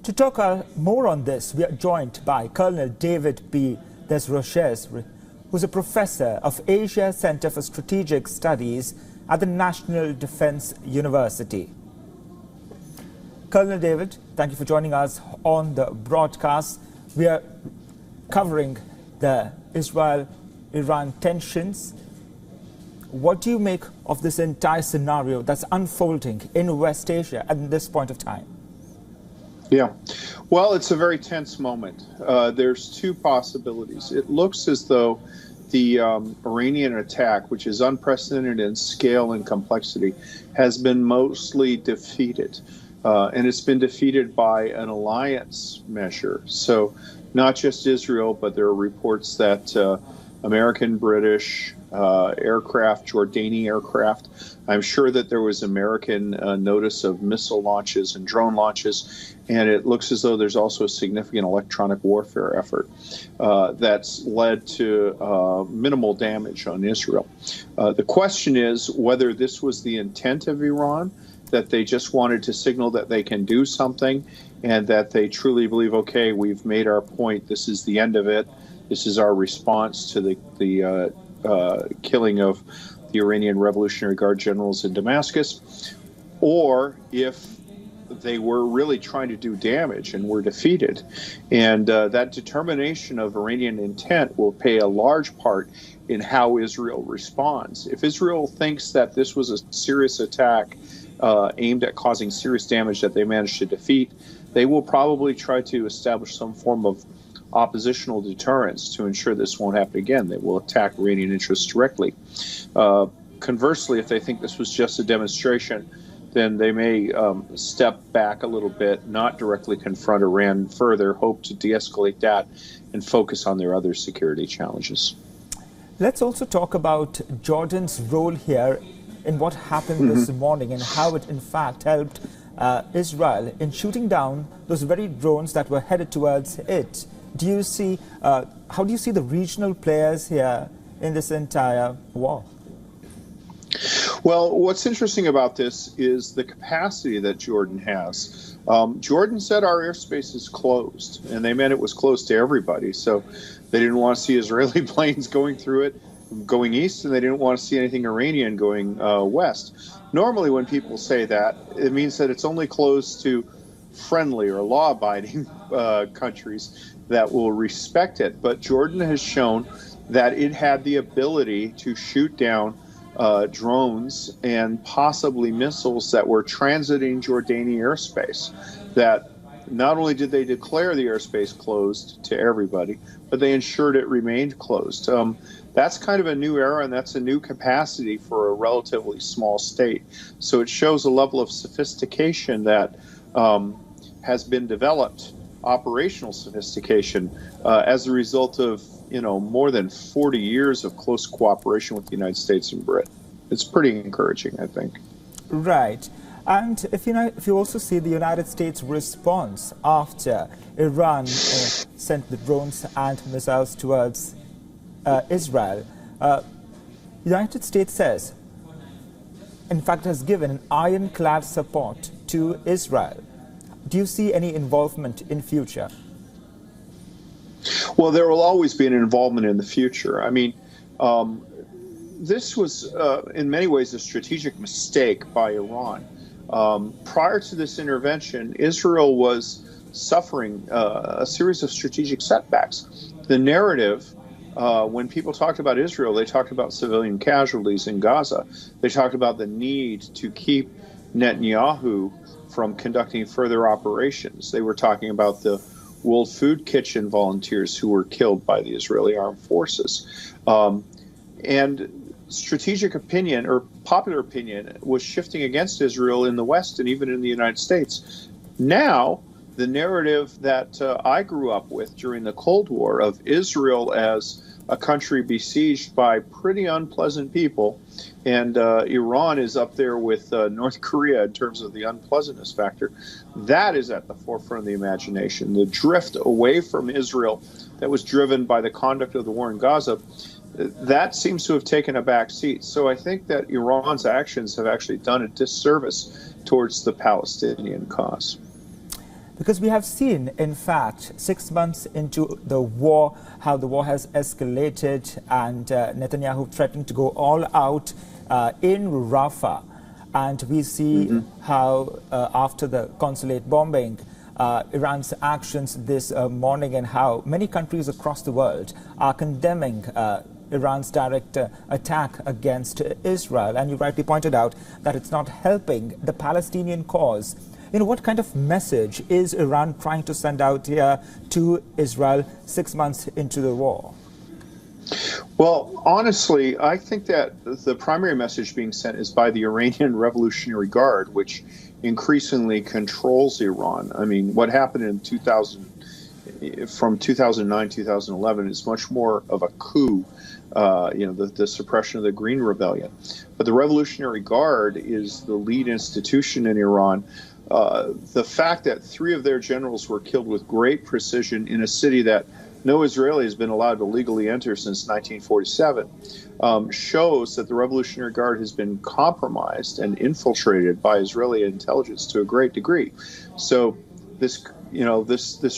To talk more on this, we are joined by Colonel David B. Desroches, who's a professor of Asia Center for Strategic Studies at the National Defense University. Colonel David, thank you for joining us on the broadcast. We are covering the Israel-Iran tensions. What do you make of this entire scenario that's unfolding in West Asia at this point of time? Yeah, well, it's a very tense moment. There's two possibilities. It looks as though the Iranian attack, which is unprecedented in scale and complexity, has been mostly defeated. And it's been defeated by an alliance measure. So not just Israel, but there are reports that American, British aircraft, Jordanian aircraft. I'm sure that there was American notice of missile launches and drone launches, and it looks as though there's also a significant electronic warfare effort that's led to minimal damage on Israel. The question is whether this was the intent of Iran, that they just wanted to signal that they can do something and that they truly believe, okay, we've made our point, this is the end of it, this is our response to the killing of the Iranian Revolutionary Guard generals in Damascus, or if they were really trying to do damage and were defeated. And that determination of Iranian intent will play a large part in how Israel responds. If Israel thinks that this was a serious attack aimed at causing serious damage that they managed to defeat, they will probably try to establish some form of oppositional deterrence to ensure this won't happen again. They will attack Iranian interests directly. Conversely, if they think this was just a demonstration, then they may step back a little bit, not directly confront Iran further, hope to de-escalate that, and focus on their other security challenges. Let's also talk about Jordan's role here in what happened this morning and how it in fact helped Israel in shooting down those very drones that were headed towards it. Do you see, how do you see the regional players here in this entire war? Well, what's interesting about this is the capacity that Jordan has. Jordan said our airspace is closed, and they meant it was closed to everybody. So they didn't want to see Israeli planes going through it, going east, and they didn't want to see anything Iranian going west. Normally when people say that, it means that it's only closed to friendly or law-abiding countries that will respect it. But Jordan has shown that it had the ability to shoot down drones and possibly missiles that were transiting Jordanian airspace. That not only did they declare the airspace closed to everybody, but they ensured it remained closed. That's kind of a new era, and that's a new capacity for a relatively small state. So it shows a level of sophistication that has been developed, operational sophistication, as a result of more than 40 years of close cooperation with the United States and Britain. It's pretty encouraging, I think. Right. And if you also see the United States response after Iran sent the drones and missiles towards Israel, the United States says, in fact, has given an ironclad support to Israel. Do you see any involvement in future? Well, there will always be an involvement in the future. I mean, this was, in many ways, a strategic mistake by Iran. Prior to this intervention, Israel was suffering a series of strategic setbacks. The narrative, when people talked about Israel, they talked about civilian casualties in Gaza. They talked about the need to keep Netanyahu from conducting further operations. They were talking about the World Food Kitchen volunteers who were killed by the Israeli armed forces. And strategic opinion, or popular opinion, was shifting against Israel in the West and even in the United States. Now, the narrative that I grew up with during the Cold War of Israel as a country besieged by pretty unpleasant people, and Iran is up there with North Korea in terms of the unpleasantness factor, that is at the forefront of the imagination. The drift away from Israel that was driven by the conduct of the war in Gaza, that seems to have taken a back seat. So I think that Iran's actions have actually done a disservice towards the Palestinian cause. Because we have seen, in fact, 6 months into the war, how the war has escalated and Netanyahu threatened to go all out in Rafah. And we see how after the consulate bombing, Iran's actions this morning, and how many countries across the world are condemning Iran's direct attack against Israel. And you rightly pointed out that it's not helping the Palestinian cause. What kind of message is Iran trying to send out here to Israel 6 months into the war? Well, honestly, I think that the primary message being sent is by the Iranian Revolutionary Guard, which increasingly controls Iran. I mean, what happened in from 2009, 2011 is much more of a coup, the suppression of the Green Rebellion. But the Revolutionary Guard is the lead institution in Iran. The fact that 3 of their generals were killed with great precision in a city that no Israeli has been allowed to legally enter since 1947 shows that the Revolutionary Guard has been compromised and infiltrated by Israeli intelligence to a great degree. So this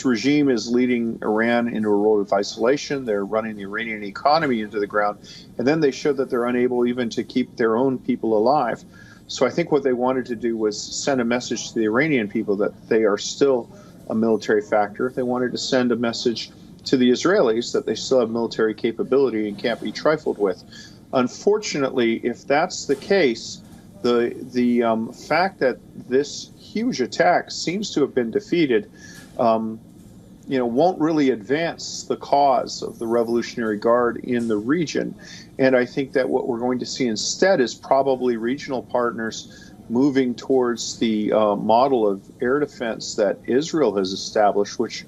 regime is leading Iran into a road of isolation. They're running the Iranian economy into the ground, and then they show that they're unable even to keep their own people alive. So I think what they wanted to do was send a message to the Iranian people that they are still a military factor. They wanted to send a message to the Israelis that they still have military capability and can't be trifled with. Unfortunately, if that's the case, the fact that this huge attack seems to have been defeated, won't really advance the cause of the Revolutionary Guard in the region. And I think that what we're going to see instead is probably regional partners moving towards the model of air defense that Israel has established, which,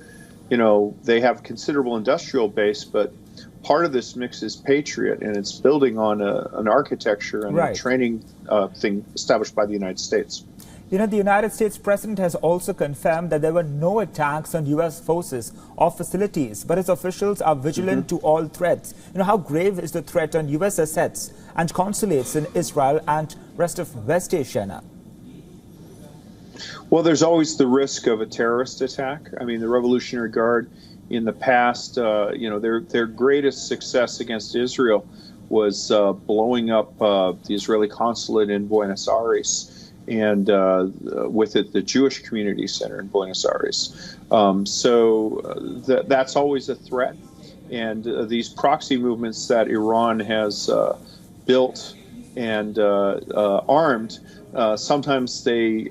they have considerable industrial base, but part of this mix is Patriot, and it's building on an architecture and a training thing established by the United States. The United States president has also confirmed that there were no attacks on U.S. forces or facilities, but his officials are vigilant to all threats. How grave is the threat on U.S. assets and consulates in Israel and rest of West Asia now? Well, there's always the risk of a terrorist attack. I mean, the Revolutionary Guard in the past, their greatest success against Israel was blowing up the Israeli consulate in Buenos Aires, and with it, the Jewish Community Center in Buenos Aires. That's always a threat. And these proxy movements that Iran has built and armed, sometimes they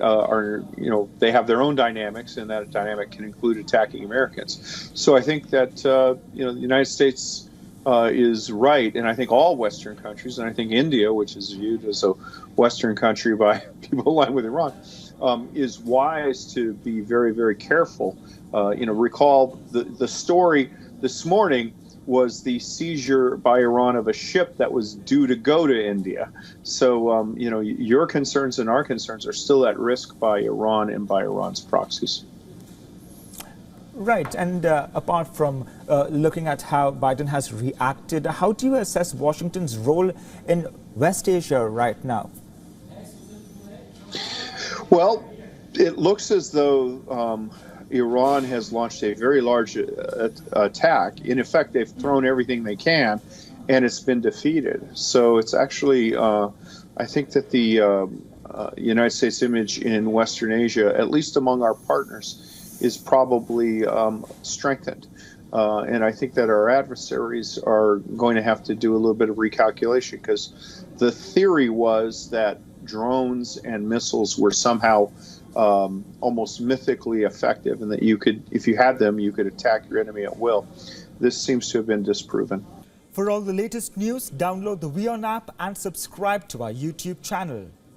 they have their own dynamics, and that dynamic can include attacking Americans. So I think that, the United States is right, and I think all Western countries, and I think India, which is viewed as a Western country by people aligned with Iran, is wise to be very, very careful. Recall the story this morning was the seizure by Iran of a ship that was due to go to India. So, your concerns and our concerns are still at risk by Iran and by Iran's proxies. Right. And apart from looking at how Biden has reacted, how do you assess Washington's role in West Asia right now? Well, it looks as though Iran has launched a very large attack. In effect, they've thrown everything they can, and it's been defeated. So it's actually, I think that the United States image in Western Asia, at least among our partners, is probably strengthened. And I think that our adversaries are going to have to do a little bit of recalculation, because the theory was that drones and missiles were somehow almost mythically effective, and that you could, if you had them, you could attack your enemy at will. This seems to have been disproven. For all the latest news, download the WION app and subscribe to our YouTube channel.